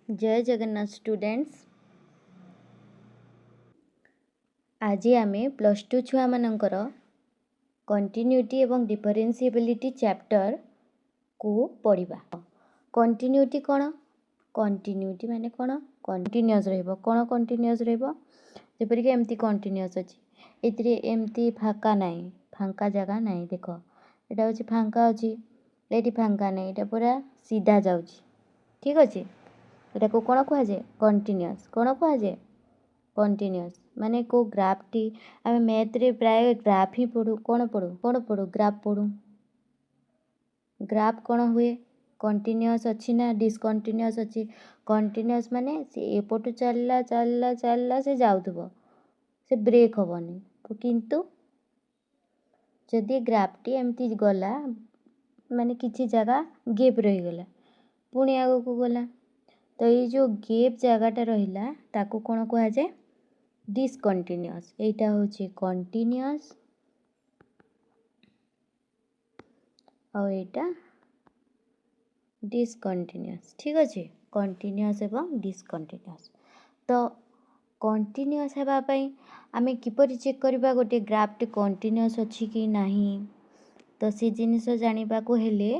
जय जगन्नाथ स्टूडेंट्स। आज आमे +2 छुआ मानकर कंटिन्यूटी एवं डिफरेंशिएबिलिटी चैप्टर को पढ़िबा। कंटिन्यूटी कौन? कंटिन्यूटी माने कौन? कंटिन्यूअस रहइबो। कौन कंटिन्यूअस रहइबो? जेपरि के एमती कंटिन्यूअस अछि, एतिरे एमती फांका नाही, फांका जगह नाही। देखो एटा होछि फांका अछि, एटी फांका नाही, एटा पूरा सीधा जाउछि। ठीक अछि, एटा को कोन कहै जे कंटिन्यूअस। कोन कहै जे कंटिन्यूअस माने को ग्राफ टी आमे मैथ रे प्राय ग्राफ ही पढु। कोन पढु? ग्राफ पढु। ग्राफ कोन हुए? कंटिन्यूअस अछि ना डिसकंटिन्यूअस अछि? कंटिन्यूअस माने से एपटु चलला चलला चलला से जाउथबो, से ब्रेक हबनी। किंतु जदि ग्राफ टी एमती गला माने किछि जगह गैप रही गला, पुणी आगो को गला, तो ये जो गैप जगहटा रहिला ताको कोन कहै जे डिसकंटिन्यूअस। एटा होछि कंटिन्यूअस और एटा डिसकंटिन्यूअस। ठीक अछि, कंटिन्यूअस एवं डिसकंटिन्यूअस। तो कंटिन्यूअस हेबा पई आमे किपरि चेक करबा गोटे ग्राफ टे कंटिन्यूअस अछि कि नाही? तो से जिनिस जानिबा को हेले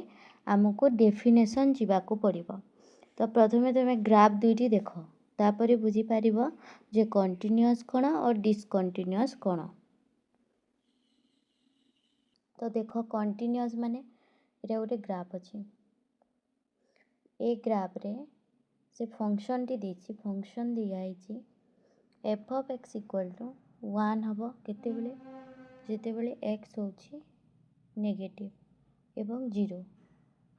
हमको डेफिनेशन जिबा को पड़िबो। तो प्रथमे तमे ग्राफ दुईटी देखो, तापरे बुझी पारिबो जे कंटिन्यूअस कोन और डिसकंटिन्यूअस कोन। तो देखो कंटिन्यूअस माने एटा गोटे ग्राफ अछि, ए ग्राफ रे से फंक्शन टी देछि, फंक्शन दिया आइछि f of x equal to 1 हबो केते बेले? जेते बेले x होछि नेगेटिव एवं 0।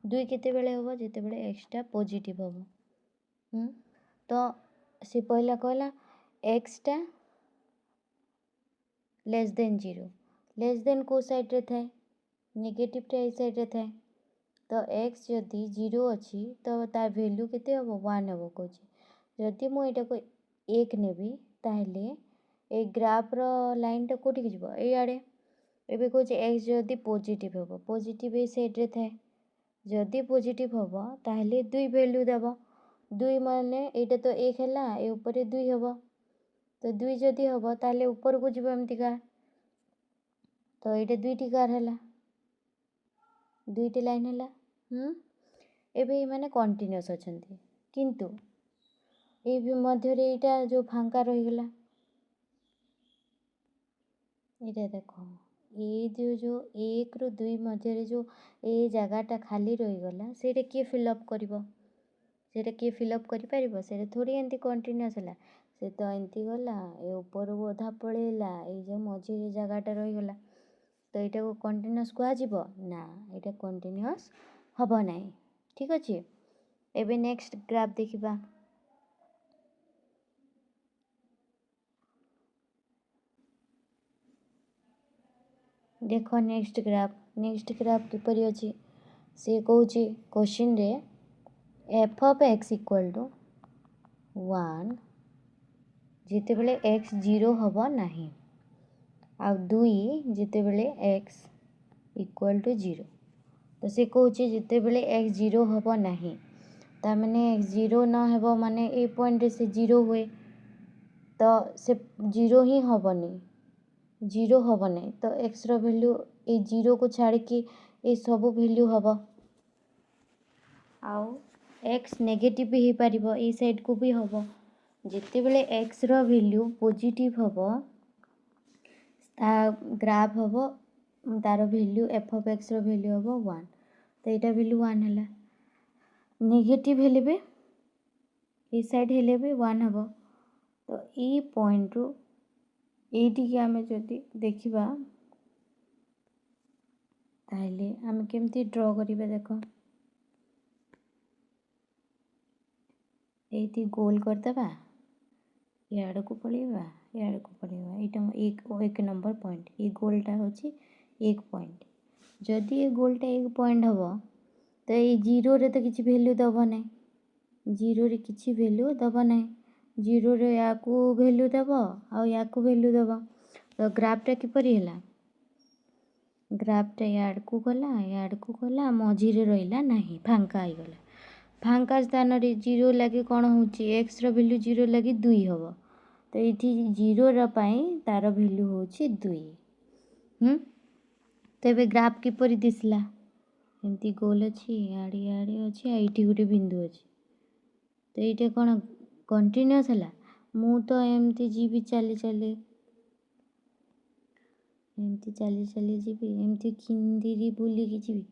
2 केते बेले हबो? जेते बेले x टा पॉजिटिव हबो। तो से पहला कहला x टा लेस देन 0। लेस देन को साइड रे थाए? नेगेटिव टा ए साइड रे थाए। तो x जदि 0 अछि तो तार वैल्यू केते हबो? 1 हबो कहछि। जदि मु एटा को 1 नेबी ताहेले ए ग्राफ रो लाइन टा कोठी के जिवो? ए आडे। एबे कहछि x जदि पॉजिटिव हबो, पॉजिटिव ए साइड रे थाए, जदि पॉजिटिव हबो ताहेले 2 वैल्यू देबो। 2 माने एटा तो 1 हैला, ए ऊपर 2 हबो। तो 2 जदि हबो ताहेले ऊपर को जिवो एमती का। तो एटा 2 टी कार हैला, 2 टी लाइन हैला। एबे माने कंटिन्यूअस अछंती, किंतु ए भी मध्य रे एटा जो फांका रही गला, एटा देखो ए जो 1 रु 2 मध्य रे जो ए जगहटा खाली रही गला, सेटा के फिलअप करिवो? सेटा के फिलअप करि परिबो? सेटा थोड़ी एंती कंटिन्यूअस हैला। से तो एंती गला, ए ऊपर बोधा पळेला, ए जो मझी रे जगहटा रही गला, तो एटा को कंटिन्यूअस कुआ जिवो ना? एटा कंटिन्यूअस हबो नाही। ठीक अछि, एबे नेक्स्ट ग्राफ देखिबा। देखो नेक्स्ट ग्राफ किपरि अछि? से कहूछि क्वेश्चन रे f of x equal to 1 जेते बेले x 0 हबो नाही, आ 2 जेते बेले x equal to 0। तो से कहूछि जेते बेले x 0 हबो नाही, ता माने x 0 न हेबो माने ए पॉइंट रे से 0 हुए, तो से 0 ही हबोनी, 0 हबो नहीं। तो x रो वैल्यू ए 0 को छाड़ी कि ए सब वैल्यू हबो। आउ x नेगेटिव भी ही पारिबो, ए साइड को भी हबो। जेते बेले x रो वैल्यू पॉजिटिव हबो, ता ग्राफ हबो, तार वैल्यू f of x रो वैल्यू हबो 1। तो एटा वैल्यू 1 हैला। नेगेटिव हेले बे ए साइड हेले बे 1 हबो। तो ई पॉइंट रु एटी के आमे जदि देखिबा ताहेले आमे केमती ड्रॉ करिबा? देखो एटी गोल करदबा, याड को पळेबा, याड को पळेबा। एटा एक नंबर पॉइंट, ए गोलटा होछि 1 पॉइंट। जदि ए गोलटा 1 पॉइंट हबो, तो ए 0 रे तो किछि वैल्यू दबो नै, 0 रे किछि वैल्यू दबो नै। 0 रे याकू वैल्यू दबो आ याकू वैल्यू दबो। तो ग्राफटा किपरि हैला? ग्राफटा याड को गला, मझी रे रहिला नाही, फांका आइ गला। फांका स्थान रे 0 लगी कौन होची x रो वैल्यू 0 लगी 2 हबो तो ये 0 रो पाई तार वैल्यू होची 2 तो ये ग्राफ किपरि दिसला एमती गोल अच्छी आड़े आड़े अच्छी एठी गोटे बिंदु अच्छी तो ये कौन कंटिन्यूअस है मु तो एमती जीवी चली चली एमती चली चली जीवी एमती खिंदीरी बुलिकी जीवी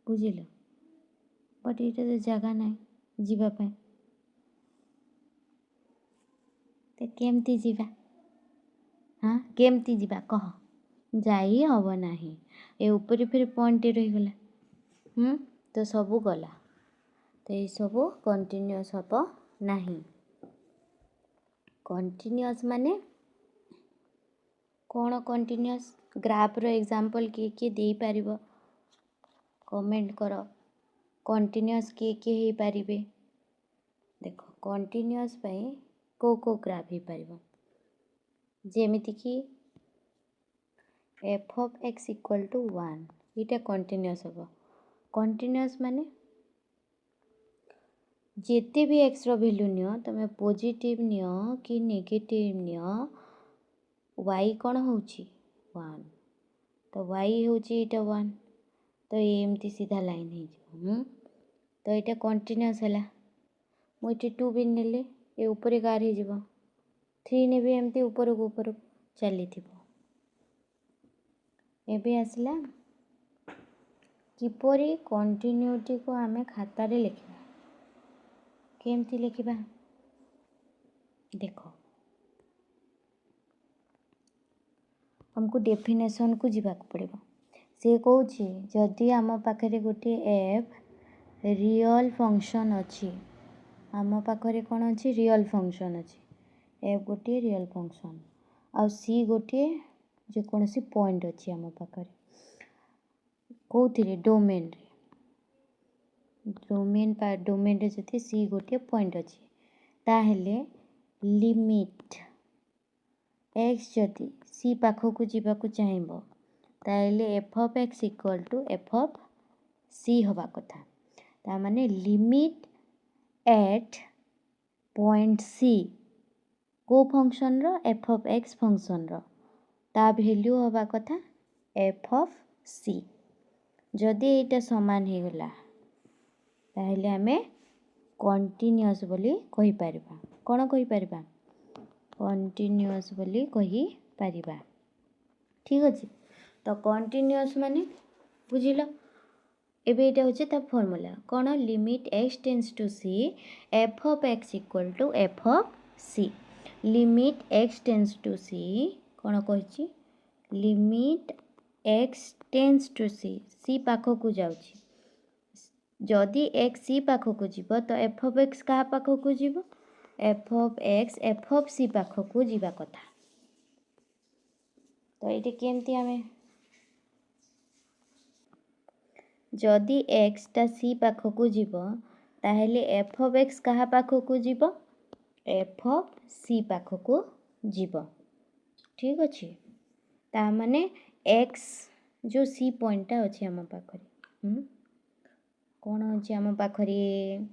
बुझिल बट ये तो जगह ना जीवापाई तो केमती जीवा हाँ केमती जीवा कह जाई हब नाही ए ऊपर फिर पॉइंट रहीगला तो सबू गला तो ये सब कंटिन्यूअस हब नाही कंटिन्यूअस माने कौन कंटिन्यूअस ग्राफ रो एग्जांपल किए दे पारिबो कमेंट कर कंटिन्यूअस किए हे पारिबे देखो कंटिन्यूअस पाई को ग्राफ हे पारिबो जेमिति कि f of x equal to 1 इटा कंटिन्यूअस हबो कंटिन्यूअस माने जेते भी x रो वैल्यू नियो तमे पॉजिटिव नियो कि नेगेटिव नियो y कौन होची 1 तो y होची इटा 1 तो एमती सीधा लाइन हे जो तो इटा कंटिन्यूअस हला मु इटे 2 भी नेले ए ऊपर कार हे जिवो 3 ने भी एमती ऊपर को चली थिबो एबे आसला किपरि कंटिन्यूटी को आमे खाता रे लिखिबा केमती लिखिबा देखो हमको डेफिनेशन को जीवा पड़ेगा से कहूँ जदि आम पाखे गोटे एफ रियल फंक्शन अच्छी आम पाखे कौन अच्छी रियल फंक्शन अच्छी एफ गोटे रियल फंक्शन आ सी गोटे जेकोसी पॉइंट अच्छी आम पाखे कौन डोमेन डोमेन रे जति सी गोटे पॉइंट अच्छी ताहेले लिमिट एक्स जदि सी पाखक जावाक चाहिए ताहेले f of x equal to f of c हवा कथा ता माने लिमिट एट पॉइंट सी को फंक्शन रो एफ ऑफ एक्स फंक्शन रो ता वैल्यू हवा कथा एफ ऑफ सी जदि एटा समान हे गला ताहेले हमें कंटिन्यूअस बोली कहि परिबा कोन कहि परिबा कंटिन्यूअस बोली कहि परिबा ठीक अछि तो कंटिन्यूअस माने बुझिलो एबे एटा होचे ता फार्मूला कोन limit x tends to c f of x equal to f of c limit x tends to c कोन कहछि limit x tends to c पाखो को जाउछि जदि x c पाखो को जीवो तो f of x कहा पाखो को जीवो f of x f of c पाखो को जीवा कथा तो ये केमती आमे जदि x टा c पाखो को जीवो ताहेले f of x कहा पाखो को जीवो f of c पाखो को जीवो ठीक अछि ता माने x जो c पॉइंट टा अछि हम पाखरे कौन अछि हम पाखरे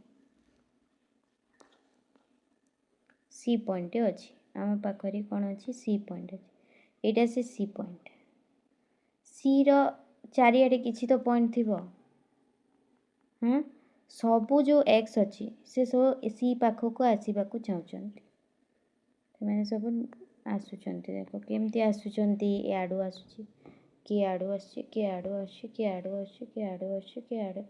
सी पॉइंट अच्छी आम पाखरे कौन अच्छी सी पॉइंट अच्छी एटा से सी पॉइंट सी रो चारिआडे किछि तो पॉइंट थिबो सबू जो एक्स अच्छी से सब सी पाखो को आसीबा को चाहउचंती माने सब आसुचंती देखो केमती आसुचंती ए आडू आसुची के आडू आसुची के आडू आसुची के आडू आसुची के आडू आसुची के आडू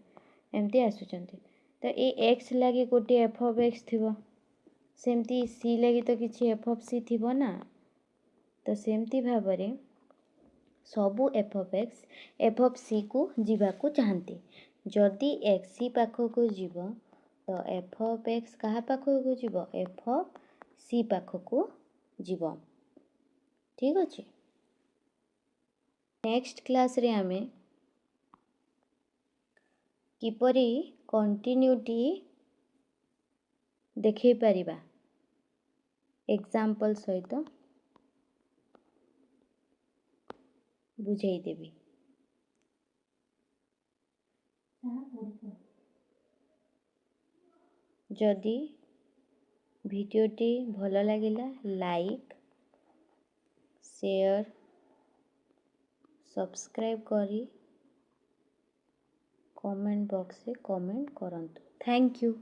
एमती आसुचंती तो ए एक्स लागी गोटे एफ ऑफ एक्स थिबो सेमती सी लगी तो किसी एफ ऑफ सी थिबो ना तो सेमती भाबरे सबू एफ ऑफ सी को जीवा को चाहते जदि एक्स सी पाखो को जीवो तो एफ ऑफ एक्स कहा पाखो को जीवो एफ ऑफ सी पाखो को जीवो ठीक अछि नेक्स्ट क्लास रे हमें किपरि कंटिन्यूटी देखै परिबा एग्जांपल सहित बुझाई देबी। जदि भिडियोटी भल लगिला लाइक शेयर सब्सक्राइब करी कमेंट बॉक्स रे कमेंट करंतु। Thank you.